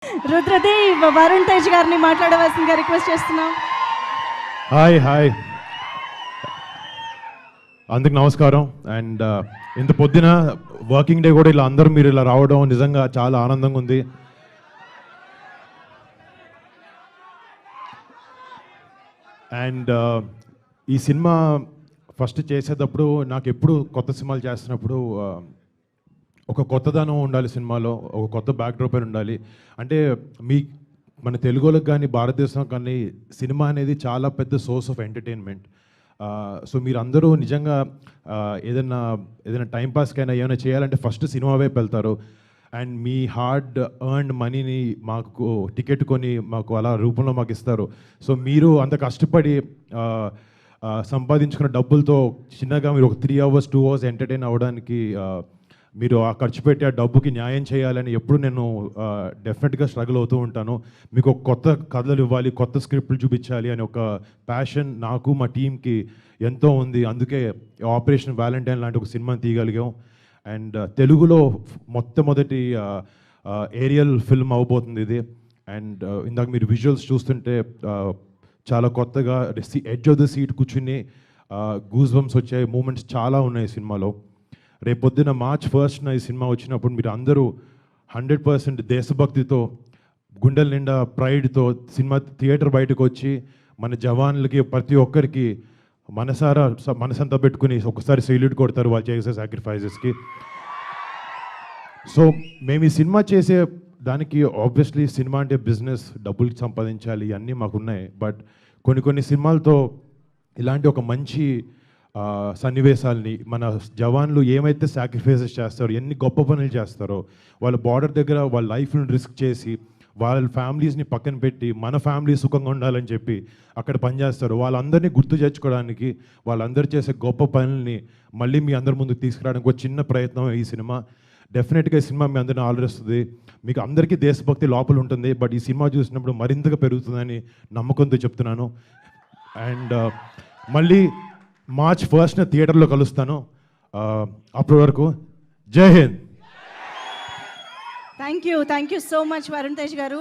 రుద్రదేవ్ వరుణ్ తేజ్ గారిని మాట్లాడవలసిందిగా రిక్వెస్ట్ చేస్తున్నాం. హాయ్ అందరికి నమస్కారం. అండ్ ఇంత పొద్దున వర్కింగ్ డే కూడా ఇలా అందరూ మీరు ఇలా రావడం నిజంగా చాలా ఆనందంగా ఉంది. అండ్ ఈ సినిమా ఫస్ట్ చేసేటప్పుడు నాకు ఎప్పుడు కొత్త సినిమాలు చేస్తున్నప్పుడు ఒక కొత్తదనం ఉండాలి సినిమాలో, ఒక కొత్త బ్యాక్డ్రాప్ అని ఉండాలి. అంటే మన తెలుగులకు కానీ భారతదేశం కానీ సినిమా అనేది చాలా పెద్ద సోర్స్ ఆఫ్ ఎంటర్టైన్మెంట్. సో మీరందరూ నిజంగా ఏదైనా టైంపాస్కైనా ఏమైనా చేయాలంటే ఫస్ట్ సినిమా వైపు వెళ్తారు. అండ్ మీ హార్డ్ ఎర్న్డ్ మనీని మాకు టికెట్ కొని మాకు అలా రూపంలో మాకు ఇస్తారు. సో మీరు అంత కష్టపడి సంపాదించుకున్న డబ్బులతో చిన్నగా మీరు ఒక 3 hours 2 hours ఎంటర్టైన్ అవ్వడానికి మీరు ఆ ఖర్చు పెట్టి ఆ డబ్బుకి న్యాయం చేయాలని ఎప్పుడు నేను డెఫినెట్గా స్ట్రగుల్ అవుతూ ఉంటాను. మీకు ఒక కొత్త కథలు ఇవ్వాలి, కొత్త స్క్రిప్ట్లు చూపించాలి అని ఒక ప్యాషన్ నాకు మా టీంకి ఎంతో ఉంది. అందుకే ఆపరేషన్ వ్యాలంటైన్ లాంటి ఒక సినిమాని తీయగలిగాం. అండ్ తెలుగులో మొట్టమొదటి ఏరియల్ ఫిల్మ్ అవబోతుంది ఇది. అండ్ ఇందాక మీరు విజువల్స్ చూస్తుంటే చాలా కొత్తగా ఎడ్జ్ ఆఫ్ ద సీట్ కూర్చుని గూస్ బంప్స్ వచ్చే మూమెంట్స్ చాలా ఉన్నాయి సినిమాలో. రేపొద్దున March 1st ఈ సినిమా వచ్చినప్పుడు మీరు అందరూ 100% దేశభక్తితో గుండెల నిండా ప్రైడ్తో సినిమా థియేటర్ బయటకు వచ్చి మన జవాన్లకి ప్రతి ఒక్కరికి మనసంతా పెట్టుకుని ఒకసారి సెల్యూట్ కొడతారు వాళ్ళు చేసే సాక్రిఫైజెస్కి. సో మేము ఈ సినిమా చేసే దానికి ఆబ్వియస్లీ సినిమా అంటే బిజినెస్, డబ్బులు సంపాదించాలి, ఇవన్నీ మాకున్నాయి. బట్ కొన్ని సినిమాలతో ఇలాంటి ఒక మంచి సన్నివేశాలని మన జవాన్లు ఏమైతే సాక్రిఫైసెస్ చేస్తారో, ఎన్ని గొప్ప పనులు చేస్తారో, వాళ్ళ బార్డర్ దగ్గర వాళ్ళ లైఫ్ని రిస్క్ చేసి వాళ్ళ ఫ్యామిలీస్ని పక్కన పెట్టి మన ఫ్యామిలీ సుఖంగా ఉండాలని చెప్పి అక్కడ పనిచేస్తారు. వాళ్ళందరినీ గుర్తు తెచ్చుకోవడానికి, వాళ్ళందరూ చేసే గొప్ప పనుల్ని మళ్ళీ మీ అందరి ముందుకు తీసుకురావడానికి ఒక చిన్న ప్రయత్నం ఈ సినిమా. డెఫినెట్గా ఈ సినిమా మీ అందరిని ఆలోచిస్తుంది. మీకు అందరికీ దేశభక్తి లోపల ఉంటుంది, బట్ ఈ సినిమా చూసినప్పుడు మరింతగా పెరుగుతుందని నమ్మకంతో చెప్తున్నాను. అండ్ మళ్ళీ March 1st థియేటర్లో కలుస్తాను. అప్పటి వరకు జై Hind. Thank you so much Varun Tej గారు.